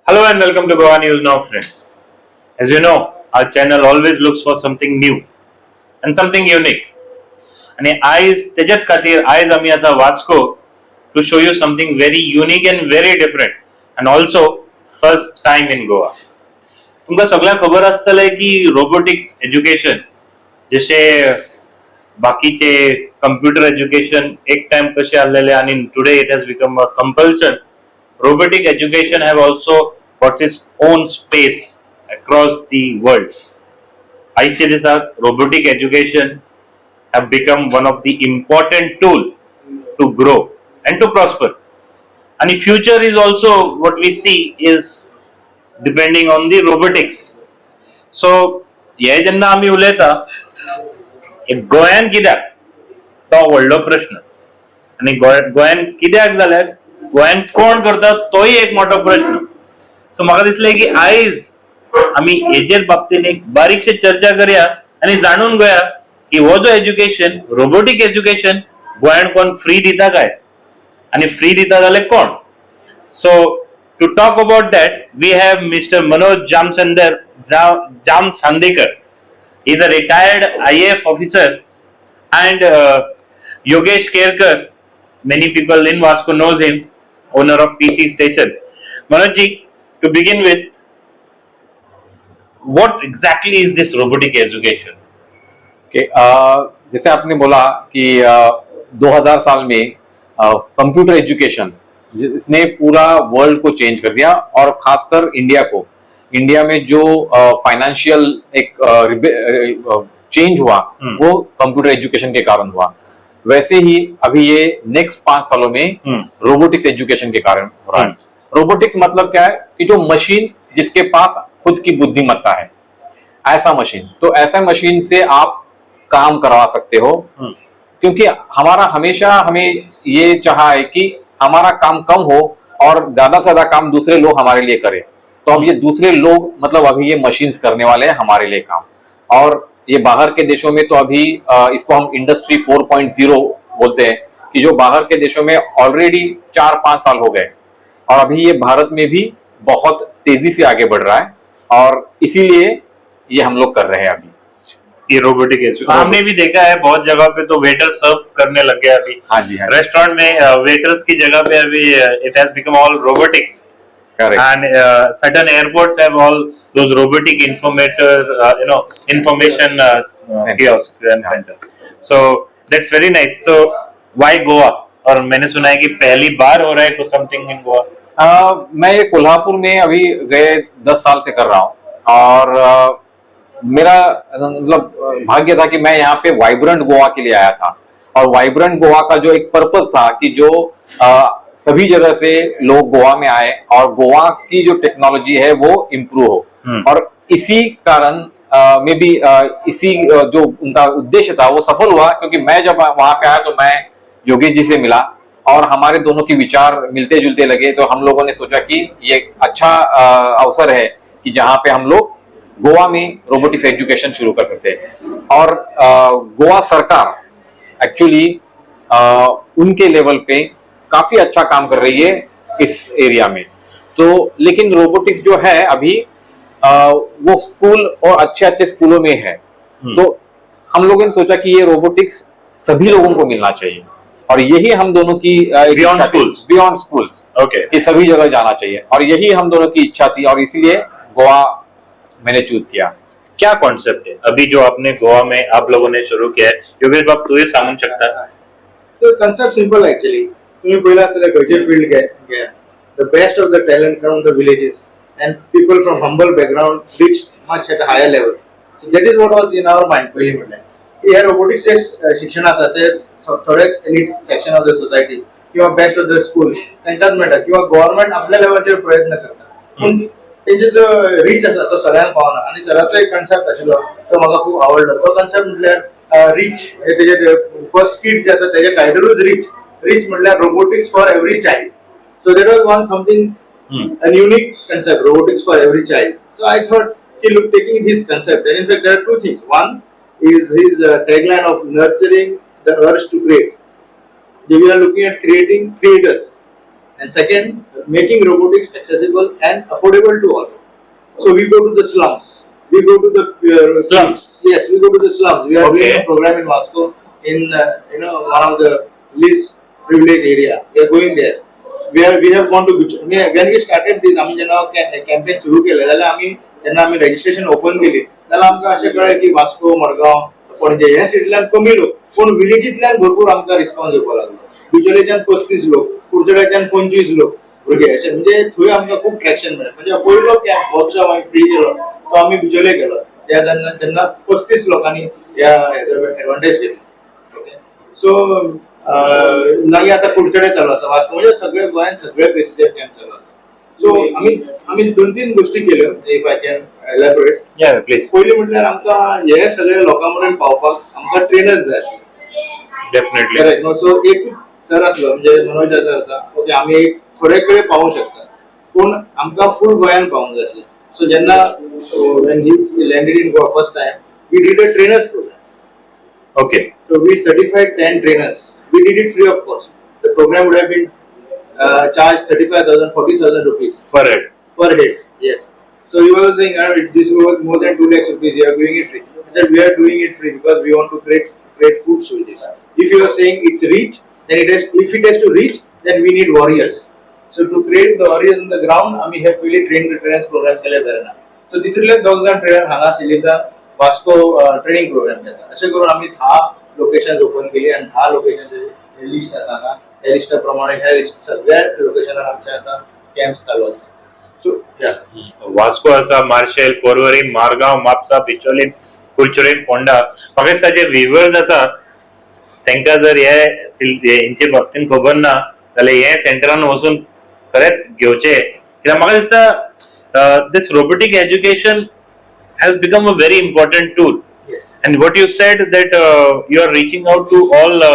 Hello and welcome to Goa News Now, friends. As you know, our channel always looks for something new and something unique. आणि आयज तेजेत खातीर आयज आमी आसा Vasco to show you something very unique and very different and also first time in Goa. तुमकां सगळ्यांक खबर आसतलें की रोबोटिक्स एज्युकेशन जशे बाकीचे कंप्युटर एज्युकेशन एक टाइम कशे आसलेले आणि today it has become a compulsion. Robotic education have also got its own space across the world. आजच्या दिसाक robotic education have become one of the important tool to grow and to prosper. And the future is also what we see is depending on the robotics. So हे जेन्ना आमी उलयता गोंयान कित्याक तो व्हडलो प्रश्न आनी गोंयान कित्याक जाल्यार गोंयान कोण करता तोय एक मोठो प्रश्न. सो म्हाका दिसलें की आयज आमी हेजेर बाबतीन एक बारीकशी चर्चा करया आनी जाणून घेया की हो जो एज्युकेशन रोबोटिक एज्युकेशन गोंयान कोण फ्री दिता काय आनी फ्री दिता जाल्यार कोण. So to talk about that we have mister Manoj Jamsandekar. He is a retired IAF officer and Yogesh Kerkar, many people in Vasco knows him, owner of PC Station. Manoj ji, to begin with, what exactly is this robotic education? Okay, जैसे आपने बोला कि 2000 साल में computer education इसने पूरा world को change कर दिया और खासकर इंडिया में जो फाइनेंशियल एक चेंज हुआ वो कंप्यूटर एजुकेशन के कारण हुआ. वैसे ही अभी ये नेक्स्ट 5 सालों में रोबोटिक्स एजुकेशन के कारण हो रहा है. रोबोटिक्स मतलब क्या है कि जो मशीन जिसके पास खुद की बुद्धिमत्ता है, ऐसा मशीन. तो ऐसा मशीन से आप काम करवा सकते हो, क्योंकि हमेशा हमें ये चाहा है कि हमारा काम कम हो और ज्यादा से ज्यादा काम दूसरे लोग हमारे लिए करें. तो अब ये दूसरे लोग मतलब अभी ये मशीन्स करने वाले हैं हमारे लिए काम. और ये बाहर के देशों में तो अभी इसको हम इंडस्ट्री 4.0 बोलते हैं कि जो बाहर के देशों में ऑलरेडी 4-5 साल हो गए और अभी ये भारत में भी बहुत तेजी से आगे बढ़ रहा है और इसीलिए ये हम लोग कर रहे हैं अभी ये रोबोटिक एजुकेशन. हमने भी देखा है बहुत जगह पे तो वेटर सर्व करने लग गए अभी. हाँ जी, हाँ. रेस्टोरेंट में वेटर्स की जगह पे अभी it has become all robotics. Correct. And certain airports have all those robotic information kiosk and center. So that's very nice. So why Goa? और मैंने सुना है कि पहली बार हो रहा है कुछ something in Goa. मैं ये कोल्हापुर में अभी गए 10 साल से कर रहा हूँ और मेरा मतलब भाग्य था कि मैं यहाँ पे वाइब्रेंट गोवा के लिए आया था. और वाइब्रेंट गोवा का जो एक पर्पस था कि जो सभी जगह से लोग गोवा में आए और गोवा की जो टेक्नोलॉजी है वो इम्प्रूव हो. और इसी कारण में भी इसी जो उनका उद्देश्य था वो सफल हुआ, क्योंकि मैं जब वहां पे आया तो मैं योगेश जी से मिला और हमारे दोनों के विचार मिलते जुलते लगे. तो हम लोगों ने सोचा कि ये अच्छा अवसर है कि जहाँ पे हम लोग गोवा में रोबोटिक्स एजुकेशन शुरू कर सकते हैं. और गोवा सरकार एक्चुअली उनके लेवल पे काफी अच्छा काम कर रही है इस एरिया में. तो लेकिन रोबोटिक्स जो है अभी वो स्कूल और अच्छे स्कूलों में है. तो हम लोगों ने सोचा कि ये रोबोटिक्स सभी लोगों को मिलना चाहिए और यही हम दोनों की बियॉन्ड स्कूल्स ओके ये सभी जगह जाना चाहिए और यही हम दोनों की इच्छा थी और इसीलिए गोवा मैंने चूज किया. क्या कॉन्सेप्ट है अभी जो आपने गोवा में आप लोगों ने शुरू किया है? योगेश बाब तू ये सांगू शकता? तो कॉन्सेप्ट सिंपल एक्चुअली. तुम्ही पहिला असलेल्या गरजे फील्ड घ्या. The best of the talent from the villages and people from humble background reach much at higher level. So that is what was in our mind. पहिली म्हटलं या रोबोटिक्सचे शिक्षण आसा ते थोडेच elite section of the society किंवा best of the schools तांकांच मेळटा किंवा गव्हर्नमेंट आपल्या लेवलचेर प्रयत्न करता. पूण तेंचे जो रीच आसा तो सगळ्यांक पावना. आनी सराचो एक कॉन्सेप्ट आशिल्लो तो म्हाका खूप आवडलो. तो कॉन्सेप्ट म्हटल्यार रीच. तेजे फर्स्ट किट जे आसा तेजे टायटलूच रीच. Rich म्हटल्यार robotics for every child. So that was one something an unique concept, robotics for every child. So I thought, look, taking his concept, and in fact there are two things. One is his tagline of nurturing the urge to create. We are looking at creating creators, and second, making robotics accessible and affordable to all. So we go to the slums. We go to the Slums? Yes, we go to the slums. We are doing Okay. a program in Moscow in one of the least privileged area. We are going there. We have gone to when we started this आम्ही जेव्हा campaign सुरू केलं जाल्यार आम्ही registration open केली जाल्यार आमकां अशें कळ्ळें की वास्को मडगांव पणजे ह्या सिटींतल्यान कमी लोक पूण विलेजींतल्यान भरपूर आमकां रिस्पॉन्स येवपाक लागलो बिचोलेच्यान 35 लोक कुर्चड्याच्यान 25 लोक भुरगे अशें म्हणजे थंय आमकां खूब ट्रॅक्शन मेळ्ळें म्हणजे पयलो कॅम्प वर्कशॉप हांवें फ्री केलो तो आमी बिचोले केलो त्या तेन्ना 35 लोकांनी ह्या एडवांटेज घेतली ओके सो मागीर आतां कुडचडे चालू आसा वास्को म्हणजे सगळे गोंयांत सगळे प्लेसीचेर कॅम्प चालू आसा सो आमी 2-3 गोष्टी केल्यो इफ आय कॅन एलॅबोरेट या प्लीज पयली म्हटल्यार आमकां हे सगळे लोकां पर्यंत पावपाक आमकां ट्रेनर्स जाय आसले डेफिनेटली करेक्ट नो सो एक सर आसलो म्हणजे मनोज सर आसा ओके आमी एक थोडे कडेन पावूंक शकता पूण आमकां फूल गोंयान पावूंक जाय आसलें सो जेन्ना when he landed in Goa first time we did a trainers program okay so we certified 10 trainers we did it free of cost the program would have been charged 35,000 40,000 rupees पर head per head yes so you were saying this was more than 2 lakhs rupees you are doing it free I said we are doing it free because we want to create food soldiers if you are saying it's reach then if it has to reach then we need warriors so to create the warriors on the ground आम्ही हे पयली trainers program केले बेरना so तितूंतले 2 जाण trainer हांगा सिलिता Vasco training programme केला अशें करून आम्ही 10 locations open केली आणि 10 लोकेशनचे लिस्ट आसा हांगा त्या लिस्टा प्रमाणे ह्या लिस्ट सगळ्या लोकेशनार आमचे आता कॅम्प्स चालू आसा सो या वास्को आसा मार्शेल पोरवरी मारगांव म्हापसा बिचोली कुडचडे फोंडा म्हाका दिसता जे व्हिवर्स आसा तांकां जर हेंचे बाबतीन खबर ना जाल्यार हे सेंटरान वचून खरेंच घेवचे कित्याक म्हाका दिसता this robotic education has become a very important tool yes and what you said that you are reaching out to all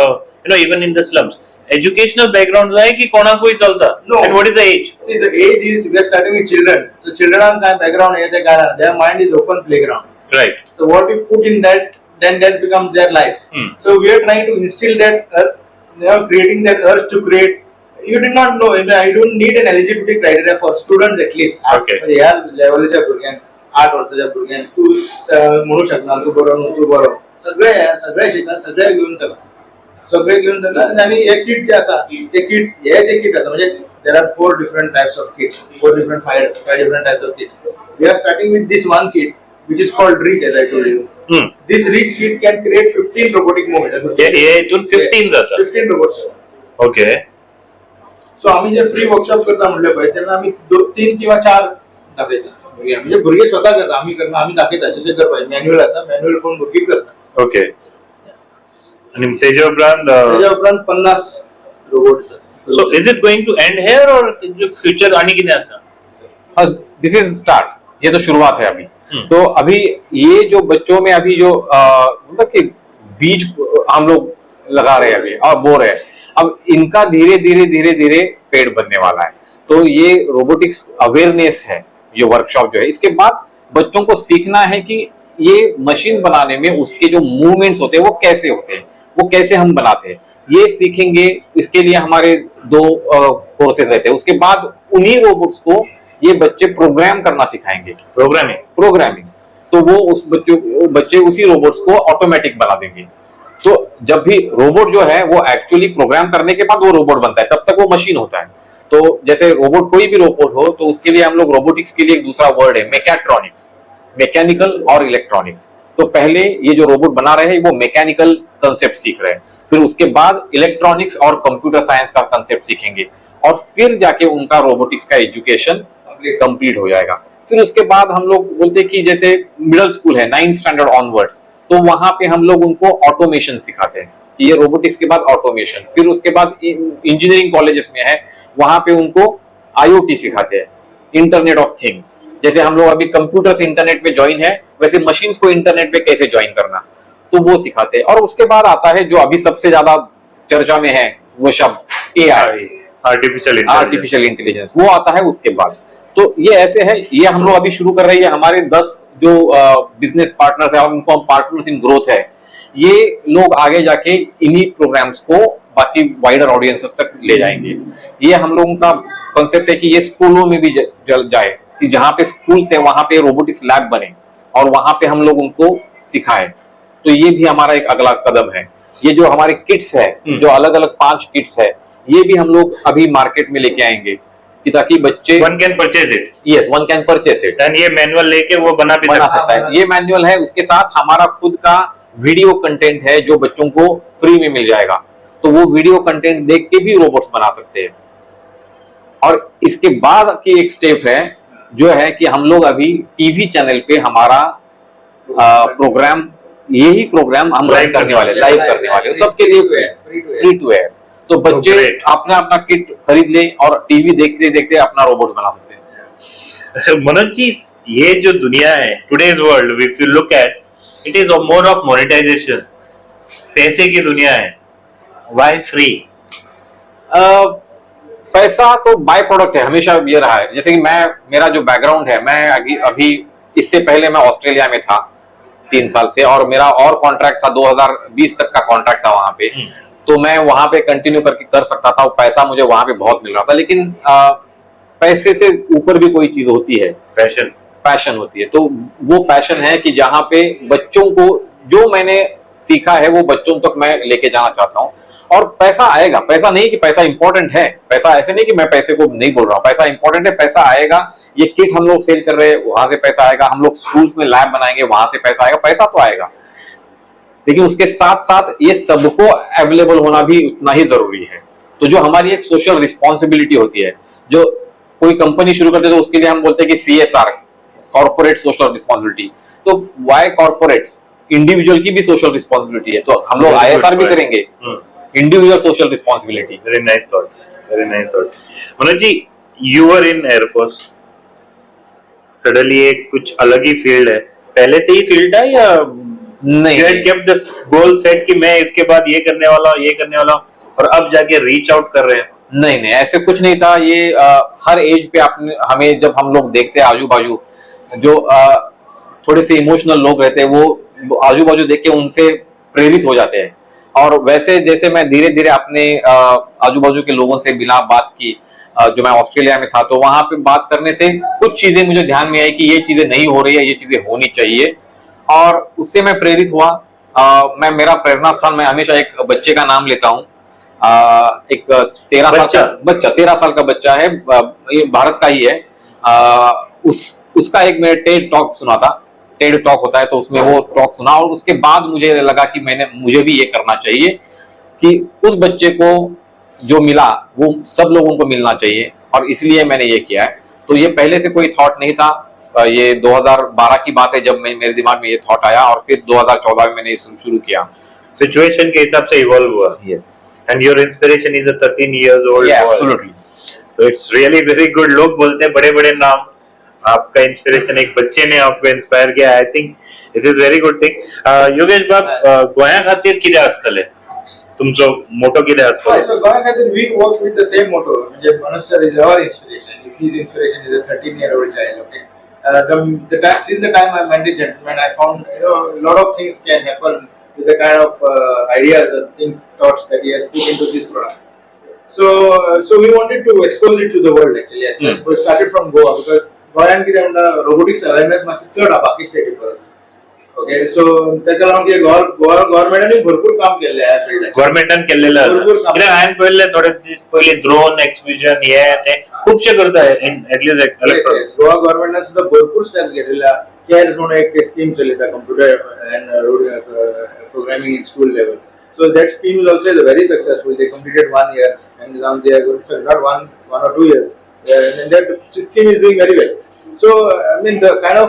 even in the slums educational background आहे की कोणाकूय चलता No. and what is the age see the age is we are starting with children so children काय background आहे ते काय their mind is open playground right so what you put in that then that becomes their life so we are trying to instill that creating that urge to create you did not know I don't need an eligibility criteria for students at least Okay. ह्या लेवलच्या भुरग्यांक 8 वर्षाच्या भुरग्यांक तू म्हणू शकना तू बरो न्हू तू बरो सगळे शिकतात सगळे घेऊन चला सगळे घेऊन चला आणि एक किट जे आसा ते किट जे किट आसा म्हणजे there are 4 different types of kits 4 different 5 different types of kits we are starting with this one kit which is called reach as I told you this reach kit can create 15 robotic movements हे इथून 15 जाता 15 robots okay so आम्ही जे free workshop करता म्हटले पळय तेन्ना आम्ही 3 किंवा 4 दाखयता म्हणजे भुरगे स्वतः करता आम्ही करना आम्ही दाखयता अशें करपाचें मॅन्युअल आसा मॅन्युअल करून भुरगीं करता ओके आणि तेजे उपरांत त्याच्या उपरांत 50 robot so is it going to end here और फ्यूचर आणि कितें आसा दिस इज स्टार्ट ये तो शुरुआत है अभी तो अभी ये जो बच्चों में अभी जो मतलब कि बीज हम लोग लगा रहे हैं अभी और बो रहे हैं अब इनका धीरे धीरे धीरे धीरे पेड़ बनने वाला है तो ये रोबोटिक्स अवेयरनेस है ये वर्कशॉप जो है इसके बाद बच्चों को सीखना है कि ये मशीन बनाने में उसके जो मूवमेंट्स होते हैं वो कैसे होते हैं वो कैसे हम बनाते हैं ये सीखेंगे इसके लिए हमारे 2 कोर्सेज रहते हैं उसके बाद उन्हीं रोबोट्स को ये बच्चे प्रोग्राम करना सिखाएंगे प्रोग्रामिंग तो वो उस बच्चे उसी रोबोट्स को ऑटोमेटिक बना देंगे तो जब भी रोबोट जो है वो एक्चुअली प्रोग्राम करने के बाद वो रोबोट बनता है तब तक वो मशीन होता है तो जैसे रोबोट कोई भी रोबोट हो तो उसके लिए हम लोग रोबोटिक्स के लिए एक दूसरा वर्ड है मैकेट्रॉनिक्स मैकेनिकल और इलेक्ट्रॉनिक्स तो पहले ये जो रोबोट बना रहे हैं वो मैकेनिकल कंसेप्ट सीख रहे हैं फिर उसके बाद इलेक्ट्रॉनिक्स और कंप्यूटर साइंस का कंसेप्ट सीखेंगे और फिर जाके उनका रोबोटिक्स का एजुकेशन कंप्लीट हो जाएगा फिर उसके बाद हम लोग बोलते हैं कि जैसे मिडिल स्कूल है 9th स्टैंडर्ड ऑनवर्ड्स तो वहां पे हम लोग उनको ऑटोमेशन सिखाते हैं ये रोबोटिक्स के बाद ऑटोमेशन फिर उसके बाद इंजीनियरिंग कॉलेजेस में है वहां पे उनको IoT सिखाते हैं इंटरनेट ऑफ थिंग्स जैसे हम लोग अभी कंप्यूटर से इंटरनेट पे ज्वाइन है वैसे मशीन्स को इंटरनेट पे कैसे ज्वाइन करना तो वो सिखाते हैं और उसके बाद आता है जो अभी सबसे ज्यादा चर्चा में है वो शब्द AI आर्टिफिशियल इंटेलिजेंस वो आता है उसके बाद तो ये ऐसे है ये हम लोग अभी शुरू कर रहे हैं हमारे 10 जो बिजनेस पार्टनर्स है उनको हम पार्टनर्स इन ग्रोथ है ये लोग आगे जाके इन्हीं प्रोग्राम्स को बाकी वाइडर ऑडियंसेस तक ले जाएंगे। ये हम लोगों का कॉन्सेप्ट है कि ये स्कूलों में भी जाए, कि जहाँ पे स्कूल से वहां पे रोबोटिक्स लैब बने और वहां पे हम लोग उनको सिखाएं। तो ये भी हमारा एक अगला कदम है। ये जो हमारे किट्स है, जो अलग अलग 5 किट्स है, ये भी हम लोग अभी मार्केट में लेके आएंगे कि ताकि बच्चे one can purchase it, yes one can purchase it, and ये मैनुअल लेके वो बना भी बना सकता सकता है। ये मैनुअल है, उसके साथ हमारा खुद का वीडियो कंटेंट है जो बच्चों को फ्री में मिल जाएगा, तो वो वीडियो कंटेंट देख के भी रोबोट्स बना सकते हैं। और इसके बाद की एक स्टेप है जो है कि हम लोग अभी टीवी चैनल पे हमारा प्रोग्राम, यही प्रोग्राम हम लाइव करने वाले, लाइव करने वाले सबके लिए फ्री टू एयर। तो बच्चे great. अपना अपना किट खरीद लें और टीवी देखते देखते अपना रोबोट बना सकते हैं। मनोज जी, ये जो दुनिया है today's world, if you look at it is more of monetisation, पैसे की दुनिया है, व्हाई फ्री? पैसा तो बाय प्रोडक्ट है, हमेशा ये रहा है। जैसे कि मेरा जो बैकग्राउंड है, मैं अभी इससे पहले मैं ऑस्ट्रेलिया में था 3 साल से, और मेरा और कॉन्ट्रैक्ट था 2020 तक का कॉन्ट्रैक्ट था वहां पे। तो मैं वहां पे कंटिन्यू करके कर सकता था, पैसा मुझे वहां पे बहुत मिल रहा था। लेकिन पैसे से ऊपर भी कोई चीज होती है, पैशन होती है। तो वो पैशन है कि जहाँ पे बच्चों को जो मैंने सीखा है वो बच्चों तक मैं लेके जाना चाहता हूँ। और पैसा आएगा, पैसा नहीं कि पैसा इंपॉर्टेंट है, पैसा ऐसे नहीं कि मैं पैसे को नहीं बोल रहा हूँ, पैसा इंपॉर्टेंट है, पैसा आएगा। ये किट हम लोग सेल कर रहे हैं, वहां से पैसा आएगा। हम लोग स्कूल्स में लैब बनाएंगे, वहां से पैसा आएगा, पैसा तो आएगा। लेकिन उसके साथ साथ ये सबको अवेलेबल होना भी उतना ही जरूरी है। तो जो हमारी एक सोशल रिस्पॉन्सिबिलिटी होती है, जो कोई कंपनी शुरू करते हैं तो उसके लिए हम बोलते हैं कि CSR, कॉर्पोरेट सोशल रिस्पॉन्सिबिलिटी। तो वाई कॉर्पोरेट्स, इंडिविजुअल की भी सोशल रिस्पॉन्सिबिलिटी है, तो हम लोग ISR भी करेंगे, individual social responsibility. Very nice thought, very nice thought. Manoj ji, you were in air force, suddenly एक कुछ अलग ही फील्ड है, पहले से ही फील्ड है या नहीं? You had kept the goal set कि मैं इसके बाद ये करने वाला हूँ, ये करने वाला हूँ, और अब जाके रीच आउट कर रहे हैं? नहीं नहीं, ऐसे कुछ नहीं था। ये हर एज पे आपने हमें, जब हम लोग देखते हैं आजू बाजू जो थोड़े से इमोशनल लोग रहते हैं, वो आजू बाजू देख के उनसे प्रेरित हो जाते हैं। और वैसे जैसे मैं धीरे धीरे अपने आजू बाजू के लोगों से मिला, बात की, जो मैं ऑस्ट्रेलिया में था, तो वहां पे बात करने से कुछ चीजें मुझे ध्यान में आई कि ये चीजें नहीं हो रही है, ये चीजें होनी चाहिए, और उससे मैं प्रेरित हुआ। मैं, मेरा प्रेरणा स्थान, मैं हमेशा एक बच्चे का नाम लेता हूँ। एक 13 साल का बच्चा है, ये भारत का ही है। उसका एक मेरे टेड टॉक सुना था, टेड टॉक होता है, तो उसमें वो टॉक सुना, और उसके बाद मुझे लगा कि मुझे भी ये करना चाहिए कि उस बच्चे को जो मिला वो सब लोगों को मिलना चाहिए, और इसलिए मैंने ये किया है। तो ये पहले से कोई थॉट नहीं था, ये 2012 की बात है जब मेरे दिमाग में ये थॉट आया, और फिर 2014 में मैंने ये शुरू किया। सिचुएशन के हिसाब से इवॉल्व हुआ। Yes, and your inspiration is a 13 years old boy. Absolutely. So it's really very good. लोग बोलते हैं बड़े बड़े नाम, आपका इंस्पिरेशन एक बच्चे ने आपको इंस्पायर किया। I think it is very good thing. Yogesh बाब, गोया खातीर कितें आसतलें तुमचो मोटो कितें आसतलो? So Goa Khatir, we work with the same motto. Manoj sir is our inspiration. His inspiration is a 13-year-old child. Okay. Since the time I met the gentleman, I found a lot of things can happen with the kind of ideas and things, thoughts that he has put into this product. So we wanted to expose it to the world actually. As such, we started from Goa because Goan कितें robotics awareness मातशी चड हा बाकी स्टेटी परस. Okay, सो तेका लागून की गोवा गव्हर्नमेंटाने भरपूर काम केल्लें ह्या फिल्डाचेर. गव्हर्नमेंटान केल्लेलें आसा. कित्याक हांवें पळयल्लें थोडे दीस पयलीं ड्रोन एक्सप्लोजन हे ते खुबशे करता एटलीस्ट इलेक्ट्रॉनिक्स. गोवा गव्हर्नमेंटान सुद्धा भरपूर स्टेप्स घेतलेले आहा. केअर्स म्हणून एक स्कीम चलयता computer and programming in school level. So that scheme is also very successful. They completed 1 year and now they are going, sorry, not one or 2 years. And that scheme is doing very well. So I mean the kind of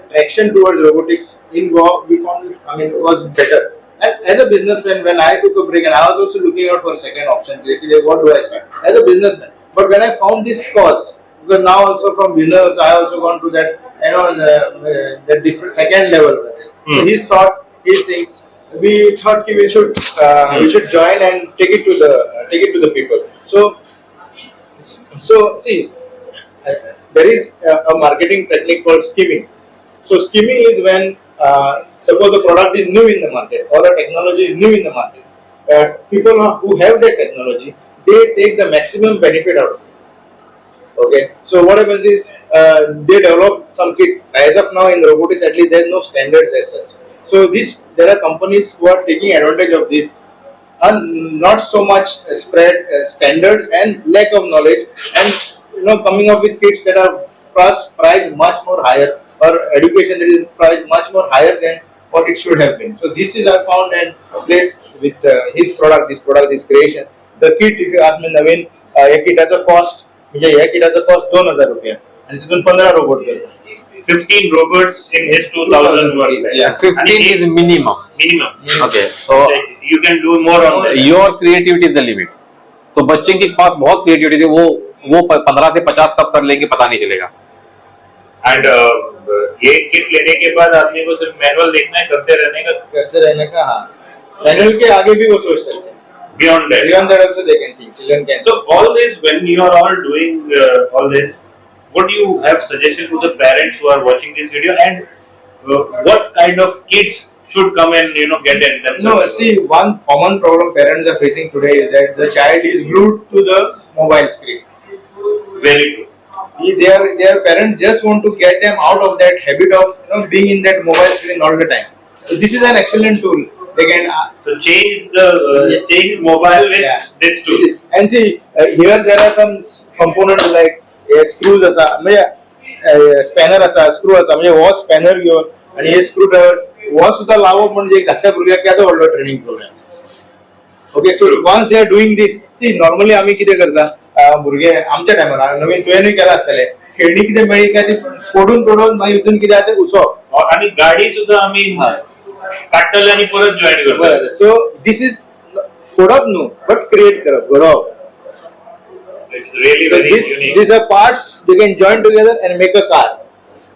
traction towards robotics in Goa we found, I mean, was better. And as a businessman, when I took a break, and I was also looking out for a second option, what do I start as a businessman? But when I found this cause, because now also from business, I also gone to that, the different second level. So his thought, his thing, we thought we should join and take it to the people. So see, there is a marketing technique called skimming. So skimming is when suppose the product is new in the market or the technology is new in the market, people who have that technology, they take the maximum benefit out of it. Okay, so what happens is they develop some kit. As of now, in robotics, at least there is no standards as such. So there are companies who are taking advantage of this, and not so much spread standards and lack of knowledge, and coming up with kits that are priced much more higher, or education that is priced much more higher than what it should have been. So this is I found and placed with this product, this creation. The kit, if you ask me नवीन एक किटाचा cost म्हणजे या किटाचा cost 2000 रुपये आणि तिथून 15 robot करतात. 15 robots in his 2000 world. Yeah. 15 is minimum. Minimum. Okay, so You can do more on that. your creativity is the limit. So बच्चे के पास बहुत creativity है, वो 15 से 50 कब कर लेंगे पता नहीं चलेगा. And ये किट लेने के बाद आदमी को सिर्फ मैनुअल देखना है, करते रहने का. हाँ, मैनुअल के आगे भी वो सोच सकते हैं. Beyond that. Beyond that also they can think. Children can. So all this, when you are all doing all this, would you have suggestion to the parents who are watching this video, and what kind of kids should come and get in themselves? No, see, one common problem parents are facing today is that the child is glued to the mobile screen. Very true. Their parents just want to get them out of that habit of being in that mobile screen all the time. So this is an excellent tool. They can So change mobile with this tool. and see here there are some components like screws असा म्हणजे spanner असा, screw असा, म्हणजे हो spanner घेऊन आणि हे screw driver हो सुद्धा लावप म्हणजे एक धाकट्या भुरग्याक केदो व्हडलो training programme. Okay, so once they are doing this, see normally आम्ही कितें करता भुरगे आमच्या टायमार नवीन तुवेंय केला आसतले खेळणी कितें मेळ्ळी काय ती फोडून तोडून मागीर हितून कितें आहा तें घुसोवप. आणि गाडी सुद्धा आम्ही काढतले आणि परत जॉईन करतो. सो दिस इज फोडप न्हू बट क्रिएट करप, घडोवप. It's really So very unique. these are parts they can join together and make a car.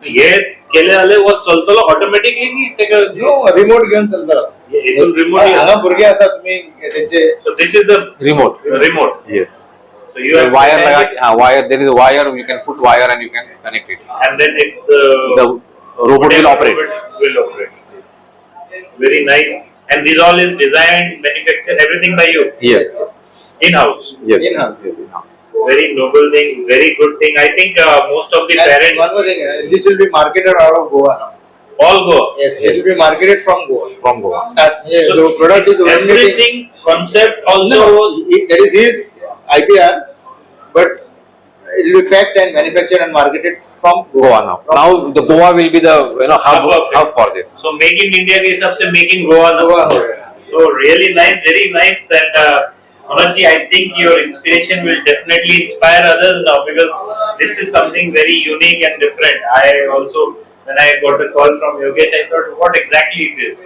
हे केले जाल्यार वो चलतलो ऑटोमॅटिकली की तेका No, remote घेऊन चलता. हितून रिमोट. हांगा भुरगे आसा तुम्ही तेंचे So this is the Remote. remote. Yes. So you have Wire to लगा connect हाँ, wire, there is a wire, you can put wire and you can connect it. it, and then it The robot will operate. Will operate. Yes. Very nice. And this all is designed, manufactured, everything by you. Yes. In house. Yes. In-house. Yes. In-house. Very noble thing, very good thing. I think most of the And parents one more thing, this will be marketed out of Goa now. all go. Yes, Yes. it will be marketed from Goa. From Goa. Start. Yeah, So the product is originating. everything concept also No, was that is his IPR, but it will be packed and manufactured and marketed from Goa. Goa now. Now the Goa will be the hub Hub of it. for this. so make in India के हिसाब से making Goa now. Goa. So really nice, very nice, and Manoj ji, I think your inspiration will definitely inspire others now, because this is something very unique and different. I also, when I got a call from Yogesh, I thought, what exactly is this?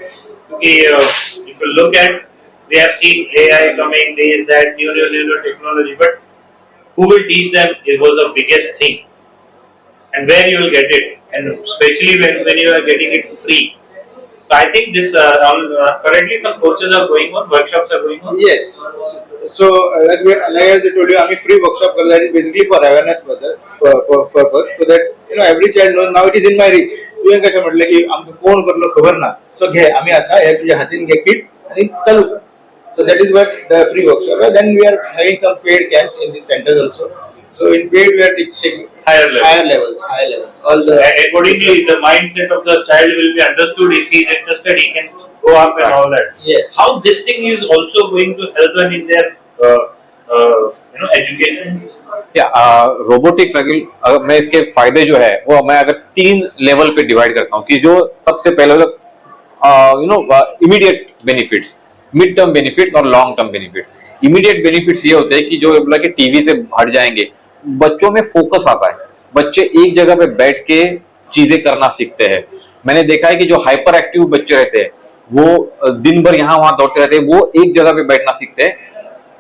Because if you look at, we have seen AI coming, this, that, new technology, but who will teach them? It was the biggest thing, and where you will get it, and especially when you are getting it free. So I think this currently some courses are going on, workshops are going on. Yes. So like as I told you, आम्ही free workshop करतो. That is basically for awareness purpose, so that every child knows now it is in my reach. तुवें कशें म्हटलें की आमकां कोण करलो खबर ना. So घे आम्ही असा हे तुझ्या हातीन घे kit आणि चालू कर. So that is what the free workshop. And then we are having some paid camps in this center also. So in paid we are taking Higher level. higher levels. All the Accordingly, the mindset of the child will be understood. If he is interested, he can go up and all that. yes. How this thing is also going to help them in their education. Robotics अगर मैं इसके फायदे जो है वो मैं अगर 3 level पे डिवाइड करता हूँ कि जो सबसे पहले immediate benefits, mid term benefits और long term benefits. Immediate benefits ये होते हैं कि जो बोला कि टीवी से हट जाएंगे, बच्चों में फोकस आता है, बच्चे एक जगह पे बैठ के चीजें करना सीखते हैं. मैंने देखा है कि जो हाइपर एक्टिव बच्चे रहते हैं वो दिन भर यहाँ वहां दौड़ते रहते हैं, वो एक जगह पे बैठना सीखते हैं.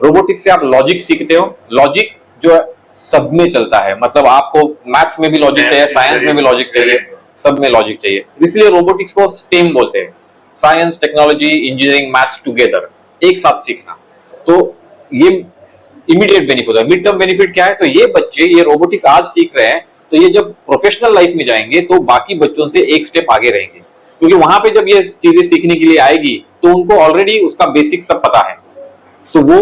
रोबोटिक्स से आप लॉजिक सीखते हो. लॉजिक जो है सब में चलता है, मतलब आपको मैथ्स में भी लॉजिक चाहिए, साइंस में भी लॉजिक चाहिए, सब में लॉजिक चाहिए. इसलिए रोबोटिक्स को स्टेम बोलते हैं, science technology engineering maths together, एक साथ सीखना. तो ये इमीडिएट बेनिफिट होता है. मिड टर्म बेनिफिट क्या है? तो ये बच्चे ये रोबोटिक्स आज सीख रहे हैं तो ये जब प्रोफेशनल लाइफ में जाएंगे तो बाकी बच्चों से एक स्टेप आगे रहेंगे, क्योंकि वहां पे जब ये चीजें सीखने के लिए आएगी तो उनको ऑलरेडी उसका बेसिक सब पता है. तो वो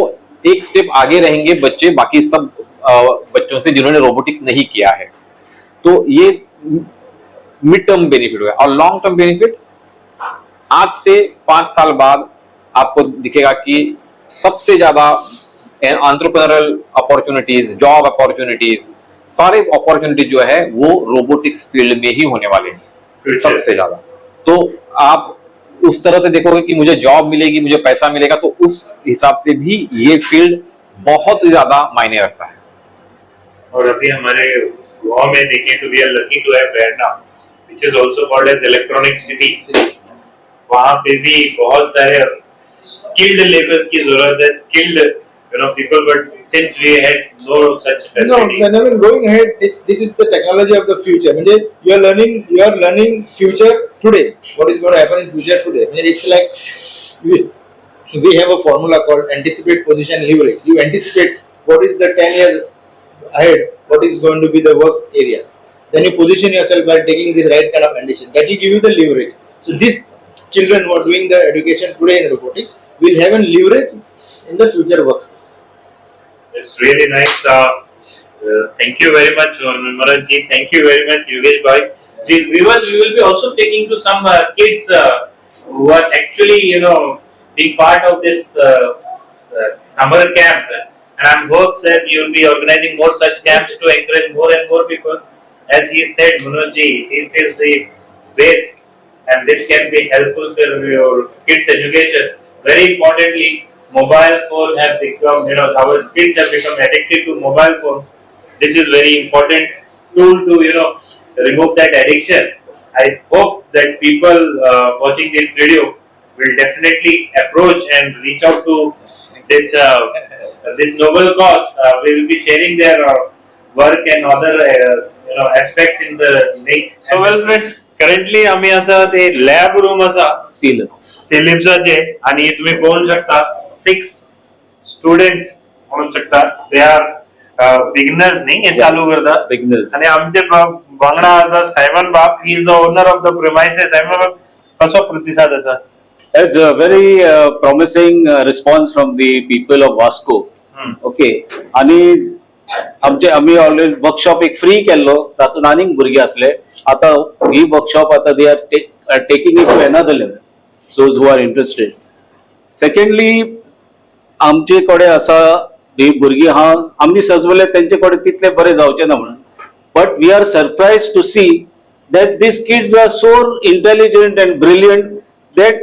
एक स्टेप आगे रहेंगे बच्चे बाकी सब बच्चों से जिन्होंने रोबोटिक्स नहीं किया है। तो ये मिड टर्म बेनिफिट हुआ और लॉन्ग टर्म बेनिफिट आज से 5 साल बाद आपको दिखेगा कि सबसे ज्यादा एंटरप्रेन्योरल अपॉर्चुनिटीज, जॉब अपॉर्चुनिटीज, सारे अपॉर्चुनिटीज जो है वो रोबोटिक्स फील्ड में ही होने वाले हैं सबसे ज्यादा। तो आप उस तरह से देखोगे कि मुझे जॉब मिलेगी, मुझे पैसा मिलेगा, तो उस हिसाब से भी ये फील्ड बहुत ही ज्यादा मायने रखता है। और अभी हमारे गोवा में देखें तो we are lucky to have Verna which is also called as electronic city. वहां पे भी बहुत सारे स्किल्ड लेबर्स की जरूरत है, skilled people, but since we had no such No, facility. when I mean going ahead, this is the technology of the future. I mean, you are learning future today. What is going to happen in future today? I mean, it's like we have a formula called anticipate, position, leverage. You anticipate what is the 10 years ahead, what is going to be the work area. Then you position yourself by taking this right kind of condition. That will give you the leverage. So these children who are doing the education today in robotics will have a leverage in the future workspace. It's really nice. Thank you very much, Manoj ji. Thank you very much, Yogesh bhai. We will be also taking to some kids who are actually, being part of this summer camp. And I hope that you will be organizing more such camps to encourage more and more people. As he said, Manoj ji, this is the base, and this can be helpful for your kids' education. Very importantly, mobile phone have become, our kids have become addicted to mobile phone. This is very important tool to, remove that addiction. I hope that people watching this video will definitely approach and reach out to this noble cause. We will be sharing their work and other, aspects in the link. So well friends, currently आम्ही असा ते lab room असा सिलिप्साचे आणि तुम्ही पाहू शकता 6 students म्हणू शकता दे आर बिगिनर्स नाही हे चालू करतात बिगिनर्स आणि आमचे वांगडा असा सायमन बाप he is the owner of the premises. Simon बाप कसो प्रतिसाद असा? It's a very promising response from the people of Vasco. Okay. आणि आम्ही ऑलरेडी वर्कशॉप एक फ्री केल्लो, तातूंत आनीक भुरगे असले. आता ही वर्कशॉप आता they are taking it to another level, those who are interested. Secondly आमचे कडेन आसा ही भुरगीं आमी सजवले तेंचे कडेन तितले बरे जावचे ना म्हणून, but we are surprise to see that these kids are so intelligent and brilliant that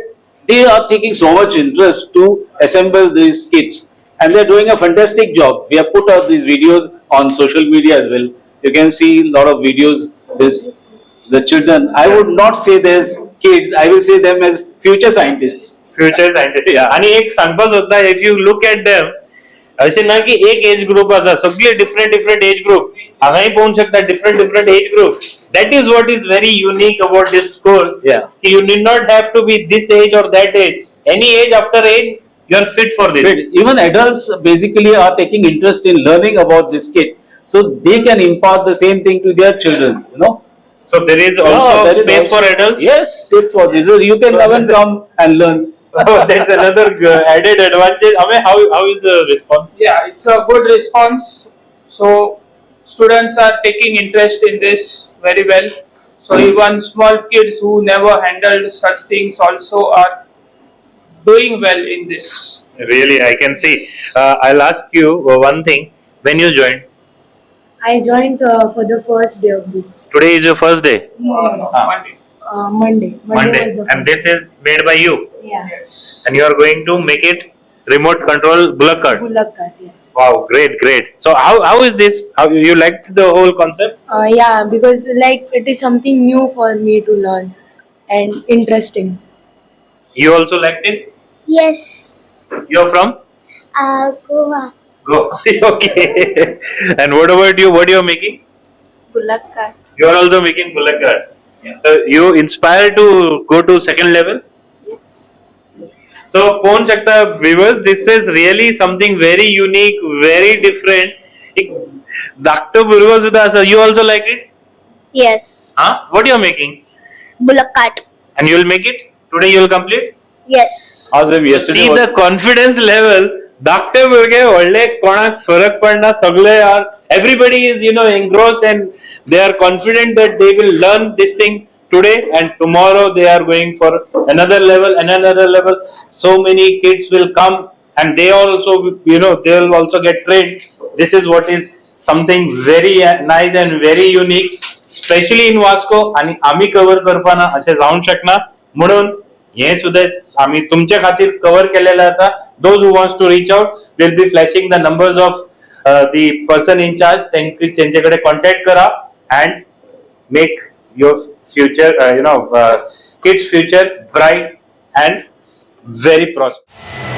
they are taking so much interest to assemble these kits, and they're doing a fantastic job. We have put out these videos on social media as well. You can see a lot of videos. The children, I would not say there's kids, I will say them as future scientists. Future scientist. आणि एक सांगपाच होता, if you look at them असे ना की एक age group आसा, सगळे different age group हांगाय पळोवंक शकता different age group. That is what is very unique about this course. Yeah. You need not have to be this age or that age. Any age after age, you are fit for this. But even adults basically are taking interest in learning about this kit, so they can impart the same thing to their children, you know. So there is also there is space also- for adults. Yes, sit for this. So you can even come and learn. Oh, that's another added advantage. I mean, how is the response? Yeah, it's a good response. So students are taking interest in this very well. So even small kids who never handled such things also are doing well in this. Really, I can see. I'll ask you one thing. When you joined? I joined for the first day of this. Today is your first day. Monday. Monday. Monday was the first. And this is made by you. Yeah. Yes. And you are going to make it remote control bullock cart. Bullock cart. Yeah. Wow, great. So how is this? How you liked the whole concept? Yeah, because like it is something new for me to learn and interesting. You also liked it? Yes, You're from? Goa. Go. Okay. And what about you? What you are making? Bullock cart. You are also making bullock cart. So you inspired to go to second level? Yes. So pawn shakta viewers, this is really something very unique, very different. Dr. Burgo Sudha, so you also like it? Yes, Huh? What you are making? bullock cart. And you will make it? Today you will complete? Yes, Ask them yesterday. See what- the confidence level धाकटे भुरगे व्हडले कोणाक फरक पडना सगळे are everybody is engrossed and they are confident that they will learn this thing today and tomorrow they are going for another level. So many kids will come and they also they will also get trained. This is what is something very nice and very unique, especially in Vasco. आणि आम्ही cover करपाना असे जावंक शकना म्हणून हे सुद्धा आम्ही तुमच्या खातीर कव्हर केलेलं आसा. Those who wants to reach out will be flashing the numbers of the person in charge. त्यांच्याकडे कॉन्टॅक्ट करा and make your future kids future bright and very prosper.